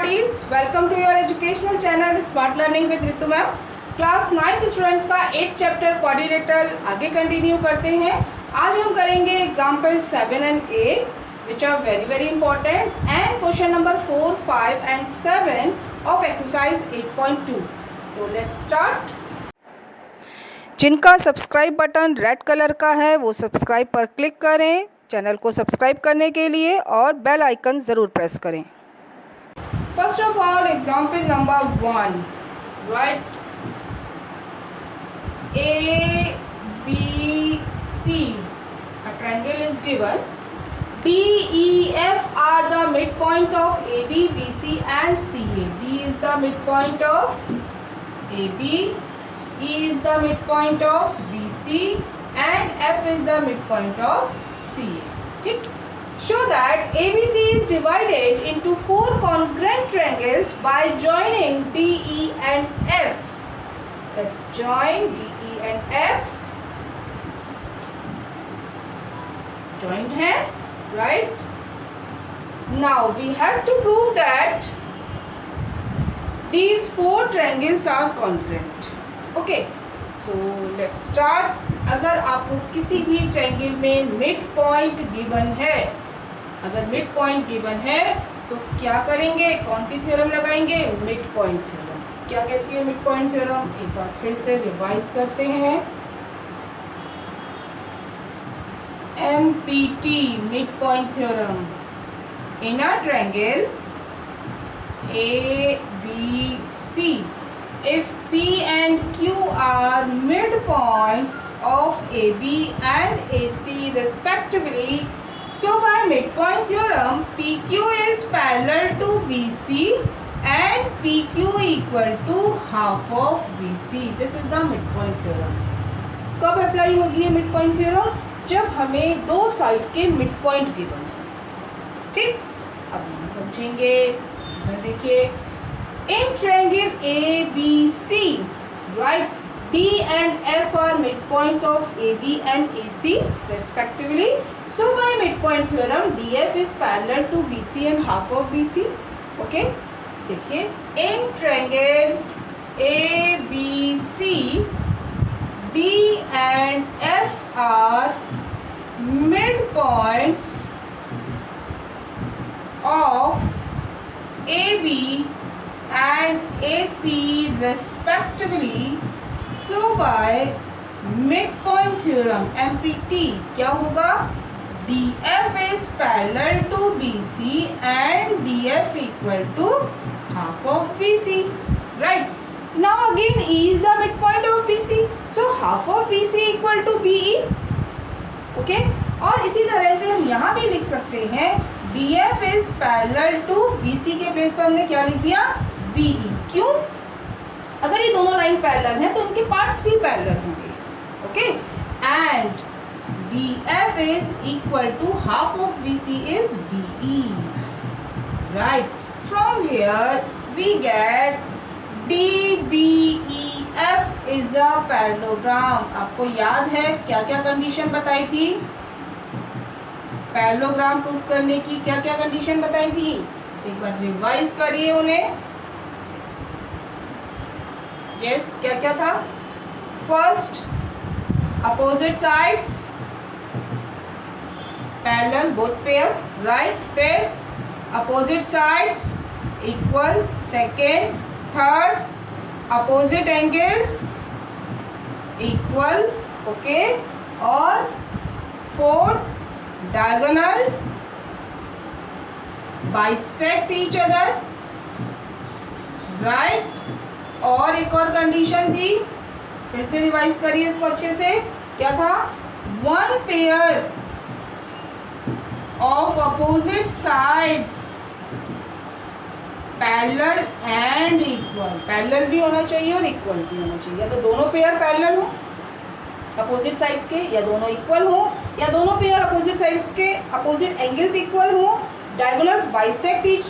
buddies, welcome to your educational channel Smart Learning with Ritu ma'am. Class 9th students का 8 chapter quadrilateral आगे continue करते हैं. आज हम करेंगे example 7 and 8 which are very very important and question number 4, 5 and 7 of exercise 8.2. तो let's start. जिनका subscribe button red colour का है वो सब्सक्राइब पर क्लिक करें चैनल को सब्सक्राइब करने के लिए और बेल आइकन ज़रूर प्रेस करें. First of all example number 1, right. A, B, C, a triangle is given. D, E, F are the midpoints of AB, BC and CA. D is the midpoint of AB, E is the midpoint of BC and F is the midpoint of CA. Okay? Show that ABC is divided into 4 congruent triangles by joining D, E and F. Let's join D, E and F. Joined है, right? Now we have to prove that these 4 triangles are congruent. Okay, so let's start. अगर आपको किसी भी triangle में mid point given है, अगर mid point given है तो क्या करेंगे, कौन सी थ्योरम लगाएंगे? Mid point theorem. क्या कहती है मिड पॉइंट थ्योरम? एक बार फिर से रिवाइज करते हैं. MPT mid point theorem. In a triangle ABC, if P and Q are midpoints of AB and AC respectively, so by midpoint theorem PQ is parallel to BC and PQ equal to half of BC. This is the midpoint theorem. कब apply होगी ये midpoint theorem? जब हमें दो side के midpoint given है. ठीक, अब हम समझेंगे. देखिए, in triangle ABC, right, D and F are midpoints of AB and AC respectively. So by midpoint theorem DF is parallel to BC and half of BC. Okay, देखिए, in triangle ABC D and F are midpoints of AB and AC respectively. So by midpoint theorem MPT क्या होगा? DF is parallel to BC and DF equal to half of BC. Right. Now again E is the midpoint of BC. So half of BC equal to BE. Okay. और इसी तरह से हम यहाँ भी लिख सकते हैं DF is parallel to BC के प्लेस पर हमने क्या लिख दिया? BE. क्यों? अगर ये दोनों लाइन पैरेलल हैं तो उनके पार्ट्स भी पैरेलल होंगे. Okay, and DF is equal to half of BC is BE. Right. From here we get DBEF is a parallelogram. आपको याद है क्या क्या कंडीशन बताई थी? पैरेललोग्राम प्रूफ करने की क्या क्या कंडीशन बताई थी? एक बार रिवाइज करिए उन्हें. यस, क्या क्या था? First, opposite sides parallel both pair, right. फिर opposite sides equal. Second, third, opposite angles equal. Okay, और fourth, diagonal bisect each other, right. और एक और कंडीशन थी, फिर से रिवाइज करिए इसको अच्छे से. क्या था? One pair of opposite sides parallel and equal. Parallel भी होना चाहिए और इक्वल भी होना चाहिए. या तो दोनों पेयर पैरेलल हो अपोजिट साइड्स के, या दोनों इक्वल हो, या दोनों पेयर अपोजिट साइड्स के अपोजिट एंगल्स इक्वल हो, डायगोनल्स बाइसेक्ट ईच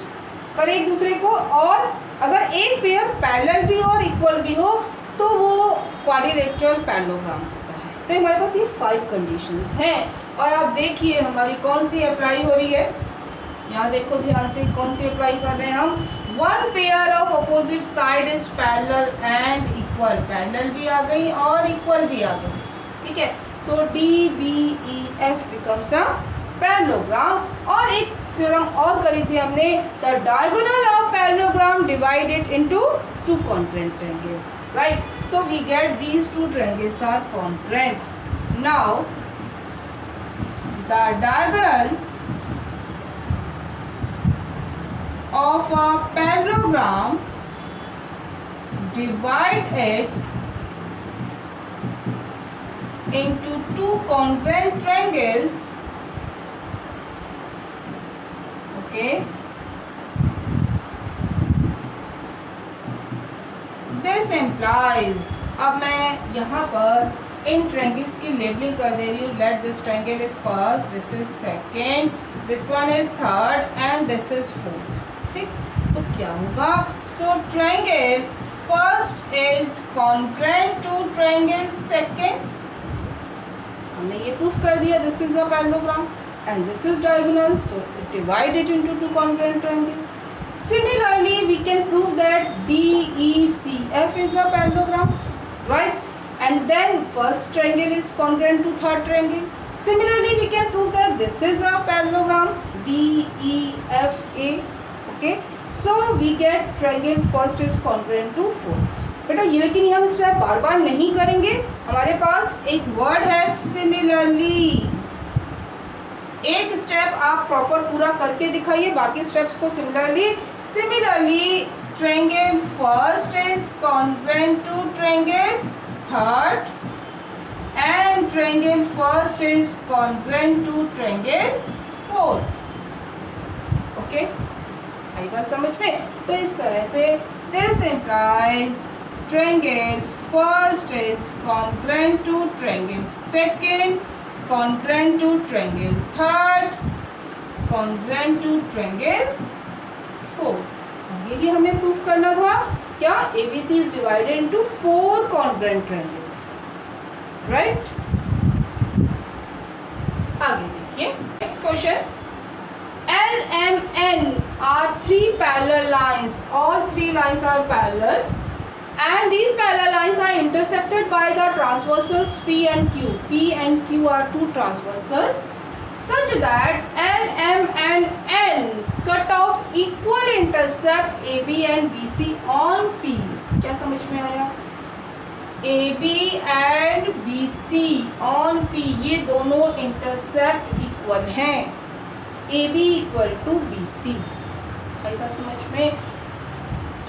कर एक दूसरे को, और अगर एक पेयर पैरेलल भी हो और इक्वल भी हो तो वो क्वाड्रिलेटरल पैरेललोग्राम होता है. तो हमारे पास ये 5 कंडीशंस हैं. और आप देखिए हमारी कौन सी अप्लाई हो रही है. यहाँ देखो ध्यान से, कौन सी अप्लाई कर रहे हैं हम? One pair of opposite side is parallel and equal, parallel भी आ गई और इक्वल भी आ गई, ठीक है। So D B E F becomes a parallelogram. और एक थ्योरम और करी थी हमने, the diagonal of parallelogram divided into two congruent triangles, right. So we get these two triangles are congruent. Now the diagonal of a parallelogram, divide it into two congruent triangles, okay, this implies, अब मैं यहाँ पर इन triangles की labelling कर दे रही हूँ। Let this triangle is first, this is second, this one is third and this is fourth, ठीक। तो क्या होगा, so triangle first is congruent to triangle second, हमने ये प्रूफ कर दिया, this is a parallelogram and this is diagonal, so it divided into two congruent triangles. Similarly we can prove that DECF is a parallelogram, right? And then first triangle is congruent to third triangle. Similarly, we can prove that this is a parallelogram DEFA. Okay, so we get triangle first is congruent to fourth. बेटा ये लेकिन ये हम step बार बार नहीं करेंगे, हमारे पास एक word है सिमिलरली। एक स्टेप आप प्रॉपर पूरा करके दिखाइए, बाकी स्टेप्स को similarly. Similarly triangle first is congruent to triangle third and triangle first is congruent to triangle fourth, okay, आई बात समझ में। तो इस तरह से this implies triangle first is congruent to triangle second, congruent to triangle third, congruent to triangle fourth। ये हमें proof करना था, क्या ABC is divided into four congruent triangles, right? आगे देखिए next question, LMN are three parallel lines, all three lines are parallel and these parallel lines are intersected by the transversals P and Q. P and Q are two transversals such that LM and N cut off equal intercept AB and BC on P। क्या समझ में आया, AB and BC on P, ये दोनों intercept equal हैं, AB equal to BC, आएगा समझ में।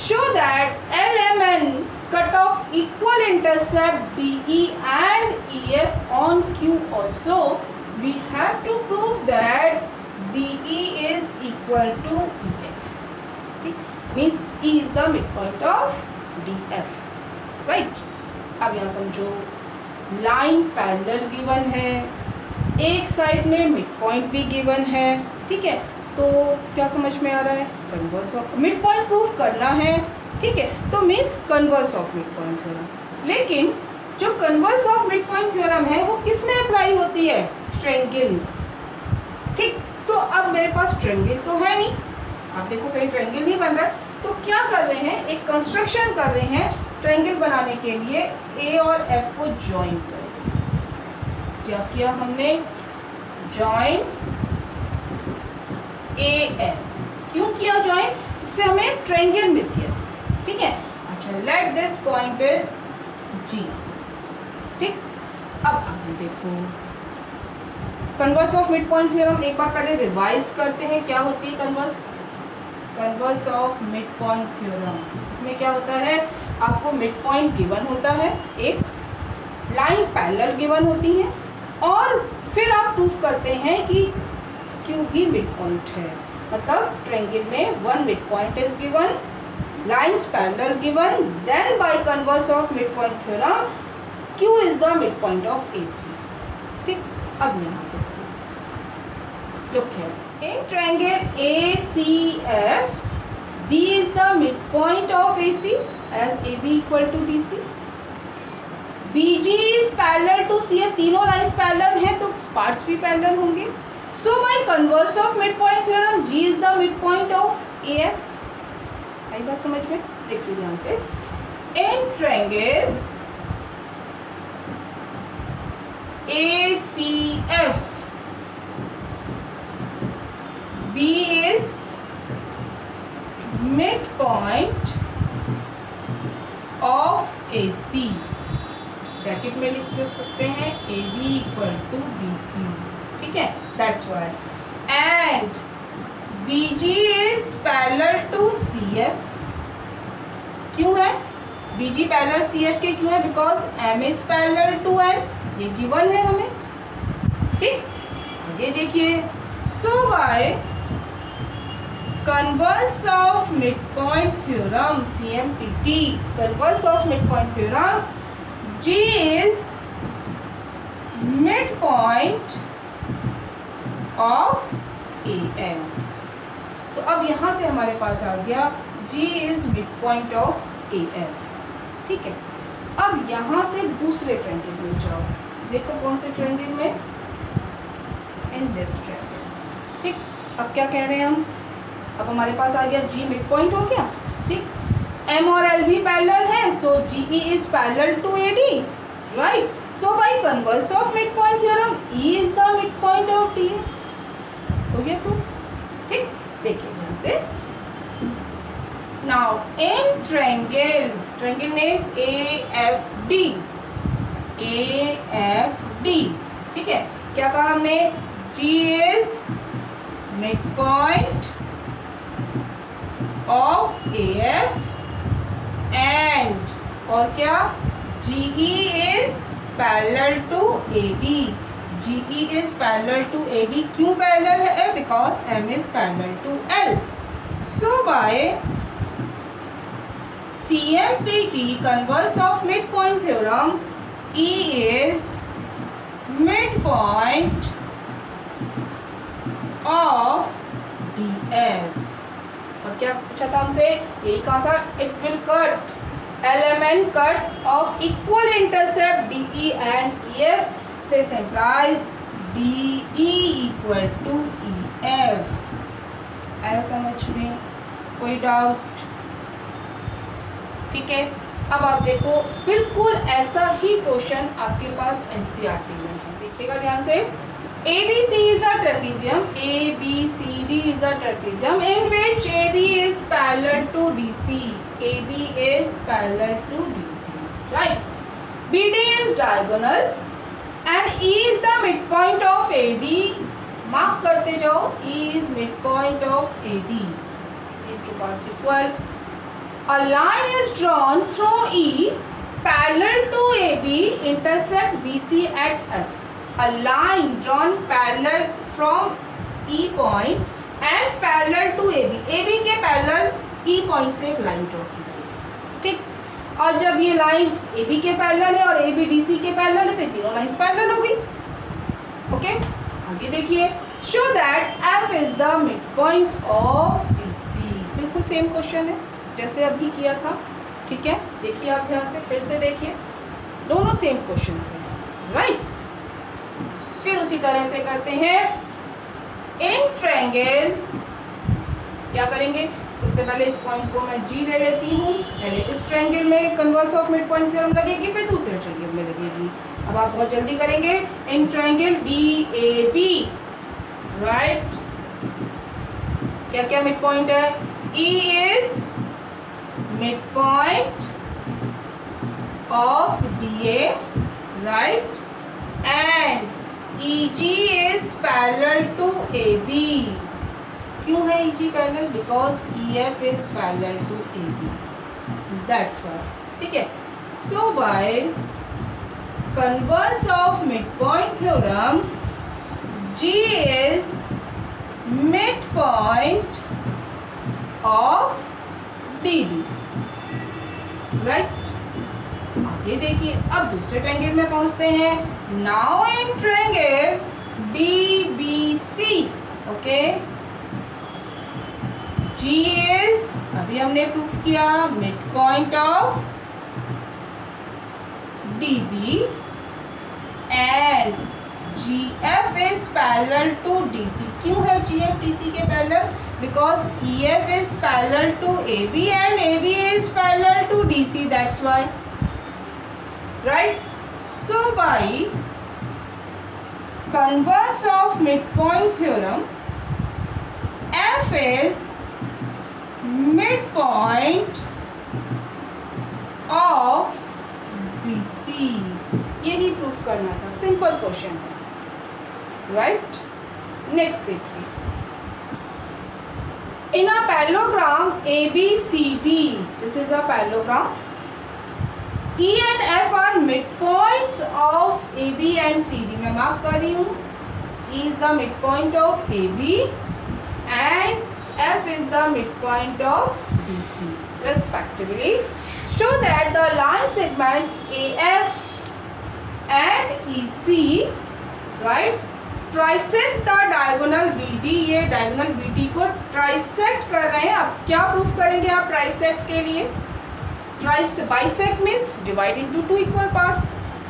Show that LMN cut off equal intercept DE and EF on Q also, we have to prove that DE is equal to EF, means E is the midpoint of DF, right? अब यहाँ समझो, line parallel given है, एक side में mid point भी given है, ठीक है। तो क्या समझ में आ रहा है, converse of mid point proof करना है, ठीक है। तो means converse of midpoint theorem. लेकिन जो converse of midpoint theorem है वो किस में अप्लाई होती है, ट्रायंगल, ठीक। तो अब मेरे पास ट्रायंगल तो है नहीं, आप देखो कहीं ट्रायंगल नहीं बन रहा, तो क्या कर रहे हैं, एक कंस्ट्रक्शन कर रहे हैं ट्रायंगल बनाने के लिए, ए और एफ को ज्वाइन करें। क्या किया हमने, ज्वाइन ए एफ, क्यों किया ज्वाइन, इससे हमें ट्रायंगल मिल गया, ठीक है। अच्छा, लेट दिस पॉइंट इज जी, ठीक। अब आगे देखो converse of midpoint theorem, एक बार पहले रिवाइज करते हैं क्या होती है converse of midpoint theorem. इसमें क्या होता है, आपको मिड पॉइंट गिवन होता है, एक लाइन पैरेलल गिवन होती है और फिर आप प्रूफ करते हैं कि क्यू भी मिड पॉइंट है, मतलब ट्रायंगल में one midpoint is given, lines parallel given, then by converse of midpoint theorem Q is the midpoint of AC, ठीक। अब यहाँ पे look here, in triangle ACF, B is the midpoint of AC as AB equal to BC, BG is parallel to CF, तीनों lines parallel हैं तो parts भी parallel होंगे। So by converse of midpoint theorem, G is the midpoint of AF, आई बात समझ में? देखिए ध्यान से, in triangle ACF B is midpoint of AC, bracket में लिख सकते हैं AB इक्वल टू BC, ठीक है, that's why, and BG is parallel to CF, क्यों है BG पैरेलल CF के? क्यों है? Because M is parallel to L, ये गिवन है हमें, ठीक। आगे देखिए, so by converse of midpoint theorem CMPT, converse of midpoint theorem, G is midpoint of AM। तो अब यहां से हमारे पास आ गया G is midpoint of AM, ठीक है। अब यहां से दूसरे ट्रायंगल में जाओ, देखो कौन से ट्रायंगल में, इन दिस ट्रायंगल, ठीक। अब क्या कह रहे हैं हम, अब हमारे पास आ गया G मिडपॉइंट हो गया, ठीक। M और L भी पैरेलल है, so GE is parallel to AD, right. So by converse of midpoint theorem E is the midpoint of D, हो गया प्रूफ, ठीक। देखिए ध्यान से, now in triangle, triangle name AFD, ठीक है, क्या कहा हमने, G is midpoint of AF and और क्या, GE is parallel to AD, GE is parallel to AD, क्यों पैरेलल है? Because M is parallel to L, so bye CMPT converse of midpoint theorem, E is midpoint of DF, और क्या पूछा था हमसे, यही कहा था, it will cut LMN cut off equal intercept DE and EF, this implies DE equal to EF। आया समझ में? कोई डाउट? ठीक है, अब आप देखो, बिल्कुल ऐसा ही क्वेश्चन आपके पास NCERT में है, देखिएगा ध्यान से। ABC is a trapezium, ABCD is a trapezium in which AB is parallel to DC, AB is parallel to DC, right? BD is diagonal and E is the midpoint of AD, mark करते जाओ, E is midpoint of AD, these two parts equal, a line is drawn through E parallel to AB intersect BC at F, a line drawn parallel from E point and parallel to AB, AB के parallel E point से एक line draw कीजिए, ठीक। और जब ये line AB के parallel है और AB DC के पैरेलल है तो तीनों लाइंस पैरेलल हो गई, ओके। आगे देखिए, show that F is the midpoint of BC, बिल्कुल सेम क्वेश्चन है जैसे अभी किया था, ठीक है। देखिए आप ध्यान से, फिर से देखिए, दोनों सेम क्वेश्चन हैं, राइट। फिर उसी तरह से करते हैं इन ट्रायंगल, क्या करेंगे, सबसे पहले इस पॉइंट को मैं G ले लेती हूँ, पहले इस ट्रायंगल में converse of midpoint theorem लगेगी, फिर दूसरे ट्रायंगल में लगेगी। अब आप बहुत जल्दी करेंगे, इन ट्रायंगल DAB, राइट, क्या क्या मिड पॉइंट है, E is mid point of DA, right, and EG is parallel to AB, क्यों है EG parallel, because EF is parallel to AB, that's why, ठीक है। So by converse of midpoint theorem, G is midpoint of DB, right। आगे देखिए, अब दूसरे triangle में पहुंचते हैं, now in triangle DBC, okay, G is, अभी हमने प्रूफ किया, mid point of DB and GF is parallel to DC. क्यों है GF DC के parallel? Because EF is parallel to AB and AB is parallel to DC. That's why. Right? So by converse of midpoint theorem, F is midpoint of BC. यही proof करना था, simple question है, right. Next देखिए, in a parallelogram ABCD, this is a parallelogram, E and F are midpoints of AB and CD. मैं mark कर रही हूँ, E is the midpoint of AB and F is the midpoint of BC respectively. Show that the line segment AF and EC, right, trisect the diagonal BD. ये diagonal BD को trisect कर रहे हैं। अब क्या प्रूफ करेंगे आप trisect के लिए? Bisect means divide into two equal parts.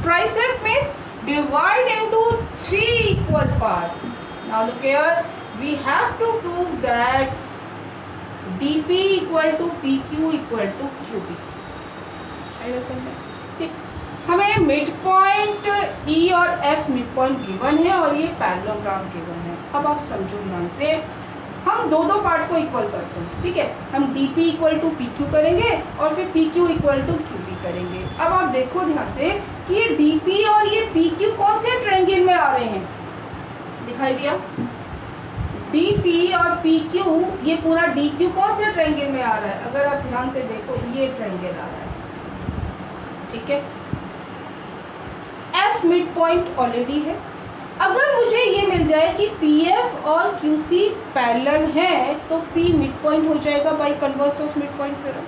Trisect means divide into three equal parts. Now look here, we have to prove that DP equal to PQ equal to QP. ठीक, हमें mid point E और F mid point given है और ये parallelogram given है। अब आप समझो ध्यान से, हम दो पार्ट को इक्वल करते हैं, ठीक है। हम DP इक्वल टू PQ करेंगे और फिर PQ इक्वल टू QP करेंगे। अब आप देखो ध्यान से कि ये DP और ये PQ कौन से ट्रायंगल में आ रहे हैं, दिखाई दिया? DP और PQ, ये पूरा DQ कौन से ट्रायंगल में आ रहा है? अगर आप ध्यान से देखो, ये ट्रायंगल आ रहा है, ठीक है। F मिड पॉइंट ऑलरेडी है। अगर मुझे ये मिल जाए कि PF और QC पैरेलल है तो P मिड पॉइंट हो जाएगा bye converse of midpoint theorem.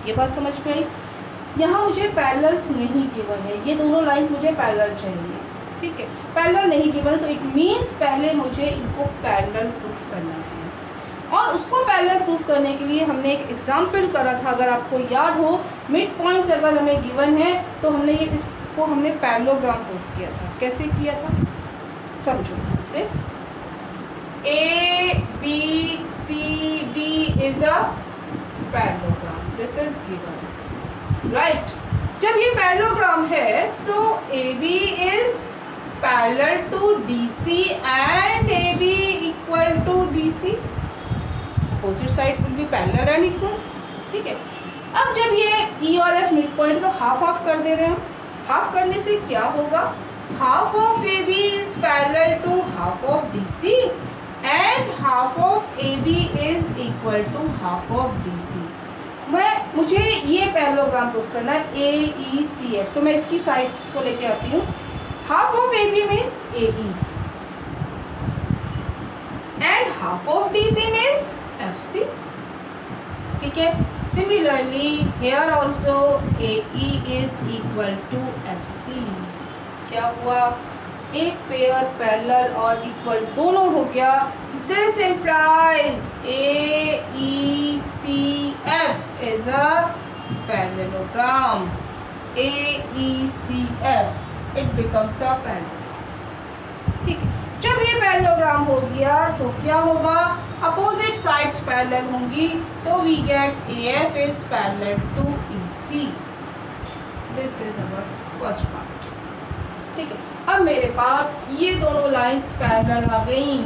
ये बात समझ में आई? यहाँ मुझे पैरेलल्स नहीं गिवन है, ये दोनों लाइंस मुझे पैरेलल चाहिए, ठीक है। पैरेलल नहीं गिवन तो इट मीन्स पहले मुझे इनको पैरेलल प्रूफ करना है। और उसको पैरेलल प्रूफ करने के लिए हमने एक एग्जाम्पल करा था, अगर आपको याद हो, मिड पॉइंट्स अगर हमें गिवन है तो हमने ये इसको हमने पैरेललोग्राम प्रूफ किया था। कैसे किया था समझो से, ABCD is a parallelogram, this is given, right. जब ये पैरेललोग्राम है so AB is parallel to DC and AB equal to DC, opposite side will be parallel and equal, ठीक है। अब जब ये E और F मिड पॉइंट तो हाफ हाफ कर दे रहे हैं, हाफ करने से क्या होगा? Half of AB is parallel to half of DC and half of AB is equal to half of DC। मुझे ये पैरेललोग्राम प्रूफ करना है AECF, तो मैं इसकी साइड्स को लेके आती हूँ। Half of AB means AE and half of DC means FC, ठीक है। Similarly here also AE is equal to FC। क्या हुआ? एक पेयर पैरेलल और इक्वल दोनों हो गया। This implies AECF is a parallelogram. AECF it becomes a parallel, ठीक है। जब ये पैरेललोग्राम हो गया तो क्या होगा? अपोजिट साइड्स पैरेलल होंगी, so we get AF is parallel to EC। This is our first part, ठीक है। अब मेरे पास ये दोनों लाइंस पैरेलल आ गई,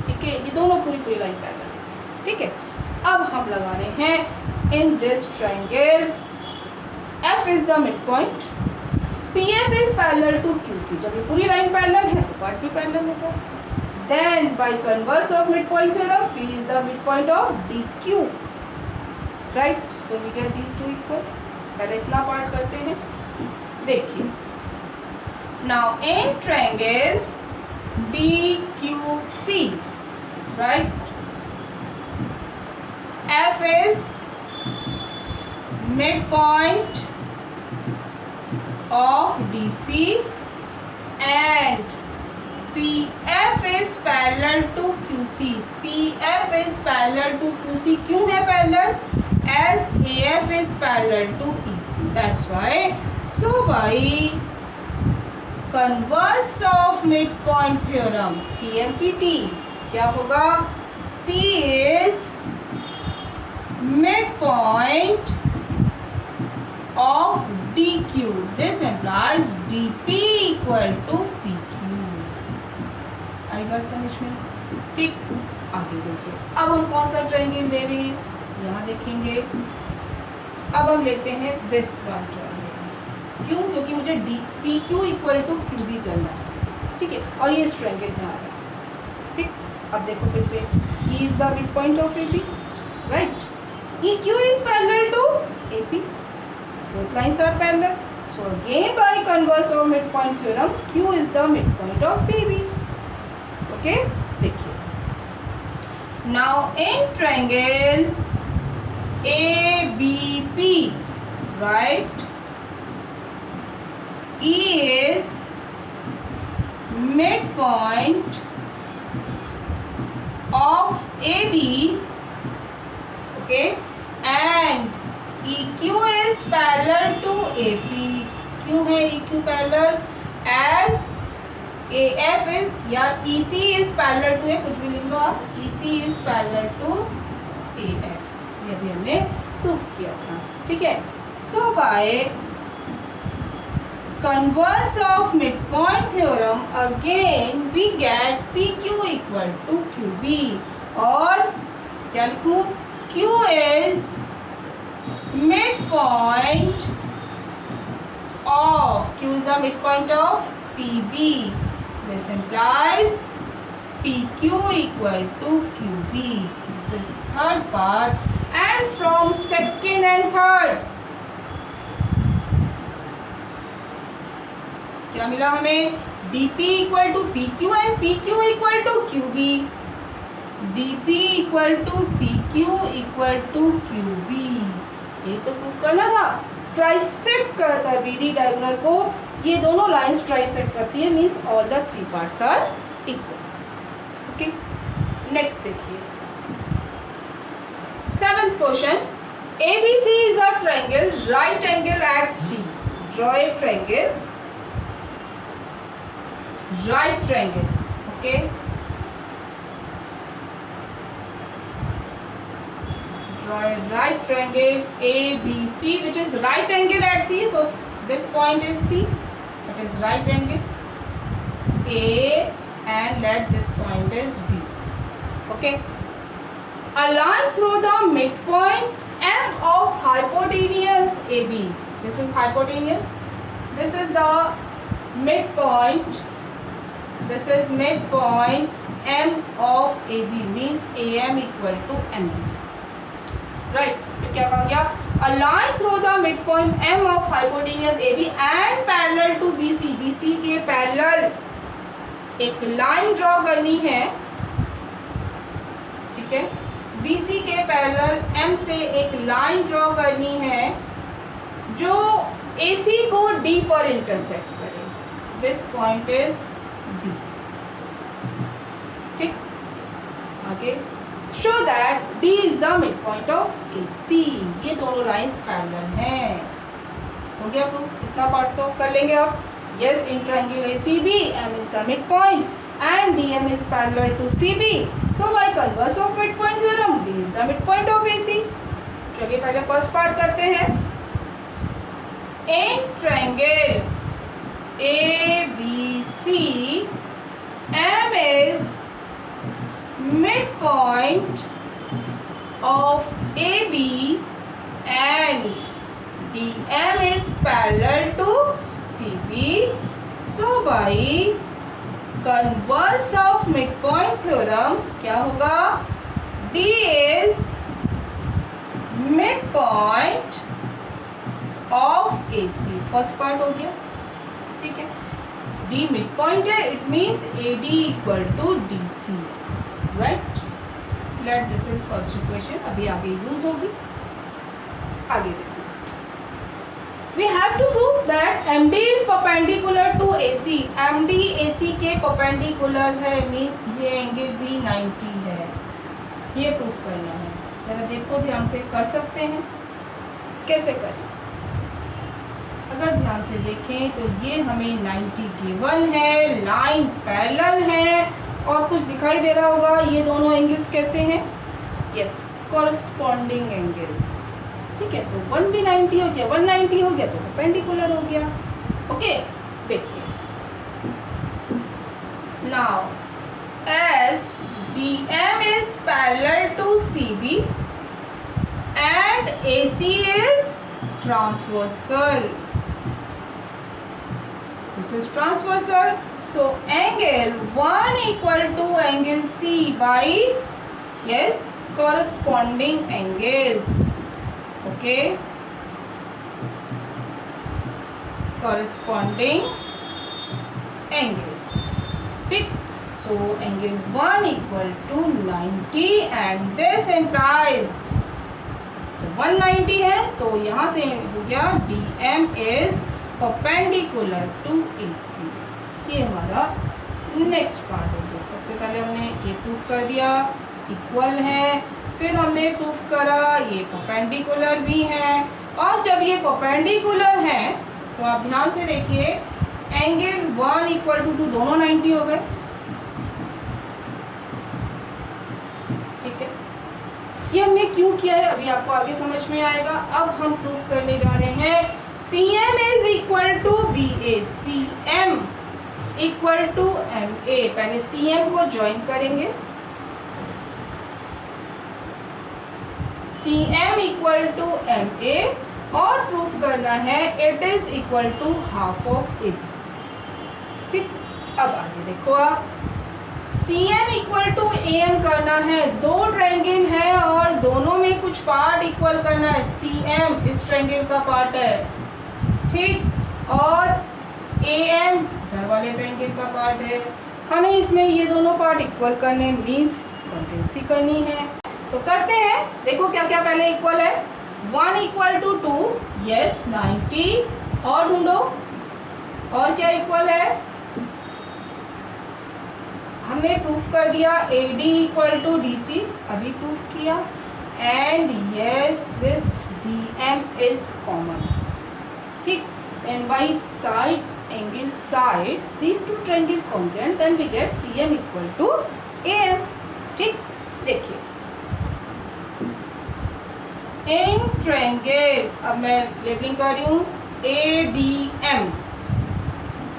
ठीक है। ये दोनों पूरी लाइन पैरेलल, ठीक है। अब हम लगा रहे हैं in this triangle F is the midpoint, PF is parallel to QC। जब ये पूरी लाइन पैरेलल है तो पार्ट भी पैरेलल होगा। Then by converse of midpoint theorem P is the midpoint of DQ, right. So we get these two equal. पहले इतना part करते हैं, देखिए। Now in triangle DQC, right, F is midpoint of DC and PF is parallel to QC. PF is parallel to QC. क्यों है parallel? As AF is parallel to EC. BC. That's why. So by converse of midpoint theorem, CMPT, क्या होगा? P is midpoint of DQ. This implies DP equal to PQ. आई बात समझ में? ठीक, आगे देखिए। अब हम कौन सा ट्रायंगल ले रहे हैं? यहाँ देखेंगे। अब हम लेते हैं दिस वन ट्रायंगल। क्यों? क्योंकि मुझे PQ इक्वल टू QB करना है, ठीक है, और ये इस ट्रायंगल में आ रहा है। ठीक, अब देखो फिर से, E is the midpoint of AB, right? EQ is parallel to AP. Both lines are parallel. So again by converse of midpoint theorem, Q is the midpoint of PB. Okay, देखिए। Now in triangle ABP, right? E is midpoint of AB, okay, and EQ is parallel to AP. क्यों है EQ parallel? As AF is या EC is parallel to A, कुछ भी लिख लो आप, EC is parallel to AF, ये भी हमने प्रूफ किया था, ठीक है। So by converse of midpoint theorem, again we get PQ equal to QB, और क्या लिखूं? Q is midpoint of, Q is the midpoint of PB. This implies PQ equal to QB. This is third part. And from second and third, क्या मिला हमें? DP equal to PQ and PQ equal to QB. DP equal to PQ equal to QB. ये तो proof करना था। Trisect करता है BD diagonal को, ये दोनों लाइंस ट्राइसेक्ट करती है, means all the three parts are equal. Okay, next देखिए, seventh question. ABC is a triangle, right angle at C. Draw a triangle, right triangle. Okay. Draw a right triangle ABC, which is right angle at C. So this point is C. It is right angle A, and let this point is B. Okay. A line through the midpoint M of hypotenuse AB. This is hypotenuse. This is the midpoint. This is midpoint M of AB, means AM equal to MB. Right? तो क्या कहा गया? A line through the midpoint M of hypotenuse AB and parallel to BC. BC के parallel एक line draw करनी है, ठीक है। BC के पैरेलल M से एक लाइन ड्रॉ करनी है जो AC को D पर इंटरसेक्ट करे। This point is D. ठीक, आगे show that D is the midpoint of AC. ये दोनों लाइंस पैरेलल हैं। हो गया प्रूफ? इतना पार्ट तो कर लेंगे आप। Yes, in triangle ACB, M is the midpoint and DM is parallel to CB. So by converse of midpoint theorem, D is the midpoint of AC. चलिए पहले फर्स्ट पार्ट करते हैं। In triangle ABC, M is midpoint of AB and DM is parallel to CB. So by converse of midpoint theorem, क्या होगा? D is midpoint of AC. First part हो गया, ठीक है। D midpoint है, it means AD equal to DC. Right? Let this is first equation. अभी आगे use होगी। आगे देखो, we have to prove that MD is perpendicular to AC. MD AC के perpendicular है, means ये एंगल भी 90 है। ये प्रूफ करना है। जरा देखो ध्यान से, कर सकते हैं? कैसे करें? अगर ध्यान से देखें तो ये हमें 90 गिवन है, लाइन पैरेलल है और कुछ दिखाई दे रहा होगा ये दोनों एंगल्स कैसे हैं? Yes, corresponding angles. ठीक है, तो 1 भी 90 हो गया, 190 हो गया तो परपेंडिकुलर हो गया। ओके, देखिए now as BM is parallel to CB and AC is transversal. This is transversal. So angle 1 equal to angle C by, yes, corresponding angles. Okay, corresponding angles. ठीक, so angle 1 equal to 90 and this implies, तो 190 है तो यहाँ से हो गया DM is perpendicular to AC। ये हमारा नेक्स्ट पार्ट हो गया। सबसे पहले हमने ये प्रूफ कर दिया इक्वल है, फिर हमने प्रूफ करा ये परपेंडिकुलर भी है, और जब ये परपेंडिकुलर है तो आप ध्यान से देखिए एंगल 1 इक्वल टू 2 दोनों 90 हो गए। ठीक है, ये हमने क्यों किया है अभी आपको आगे समझ में आएगा। अब हम प्रूफ करने जा रहे हैं CM is equal to BA, CM equal to MA। पहले CM को ज्वाइन करेंगे, CM इक्वल टू MA, और प्रूफ करना है it is equal to half of AB। ठीक, अब आगे देखो आप, CM इक्वल टू AM करना है, दो ट्रायंगल है और दोनों में कुछ पार्ट इक्वल करना है। CM इस ट्रायंगल का पार्ट है, ठीक, और AM इधर वाले ट्रायंगल का पार्ट है। हमें इसमें ये दोनों पार्ट इक्वल करने मीन्स कॉन्केंसी करनी है, तो करते हैं। देखो क्या क्या पहले इक्वल है, 1 इक्वल टू 2, यस 90, और ढूंढो और क्या इक्वल है। हमने प्रूफ कर दिया AD इक्वल टू DC, अभी प्रूफ किया, and yes this DM is common. ठीक, and by side angle side these two triangle congruent, then we get CM equal to AM। ठीक, देखिए इन ट्रायंगल, अब मैं लेबलिंग कर रही हूँ ADM,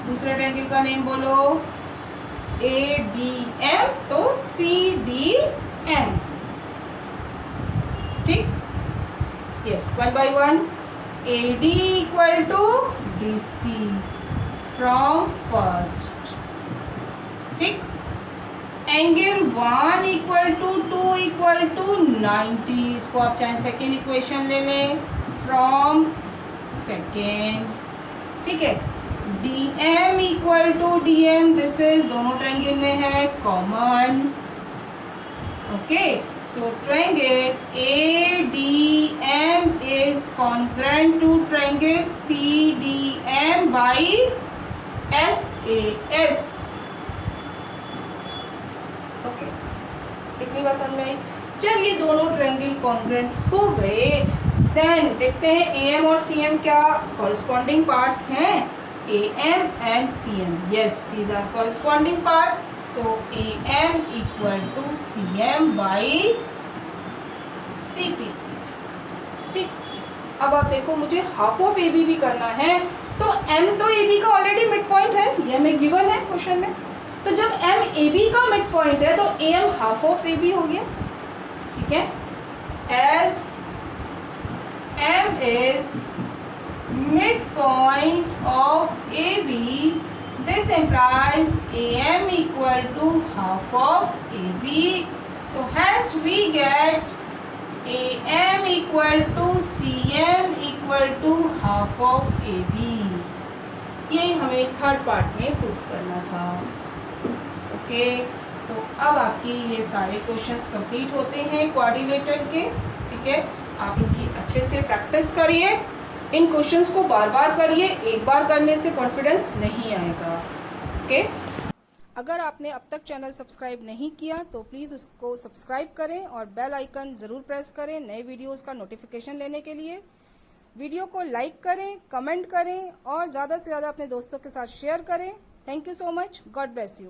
दूसरे ट्रायंगल का नेम बोलो ADM, तो CDM। ठीक, yes, 1 by 1 AD equal to DC from first. ठीक, angle 1 equal to 2 equal to 90, इसको आप चाहे सेकेंड इक्वेशन ले लें फ्रॉम सेकेंड। ठीक है, DM equal to DM, this is दोनों ट्रायंगल में है common. Okay, so triangle ADM is congruent to triangle CDM by SAS। Okay, इतनी बात समझ में। जब ये दोनों ट्रायंगल कॉन्ग्रुएंट हो गए, देन देखते हैं AM और CM क्या कॉरस्पॉन्डिंग पार्ट्स हैं। AM and CM, yes, these are corresponding parts. So AM equal to CM by CPC। ठीक, अब आप देखो मुझे हाफ ऑफ AB भी करना है, तो M तो AB का ऑलरेडी मिड पॉइंट है, ये हमें गिवन है क्वेश्चन में। तो जब M AB का मिड पॉइंट है तो AM हाफ ऑफ AB हो गया। ठीक है, as M is midpoint of AB, this implies AM equal to half of AB. So hence we get AM equal to CM equal to half of AB। ये हमें third part में proof करना था। Okay, तो अब आपकी ये सारे क्वेश्चंस कंप्लीट होते हैं क्वाड्रिलेटरल के। ठीक है, आप इनकी अच्छे से प्रैक्टिस करिए, इन क्वेश्चंस को बार बार करिए, एक बार करने से कॉन्फिडेंस नहीं आएगा। ओके, अगर आपने अब तक चैनल सब्सक्राइब नहीं किया तो प्लीज़ उसको सब्सक्राइब करें और बेल आइकन ज़रूर प्रेस करें नए वीडियोस का नोटिफिकेशन लेने के लिए। वीडियो को लाइक करें, कमेंट करें और ज़्यादा से ज़्यादा अपने दोस्तों के साथ शेयर करें। Thank you so much. God bless you.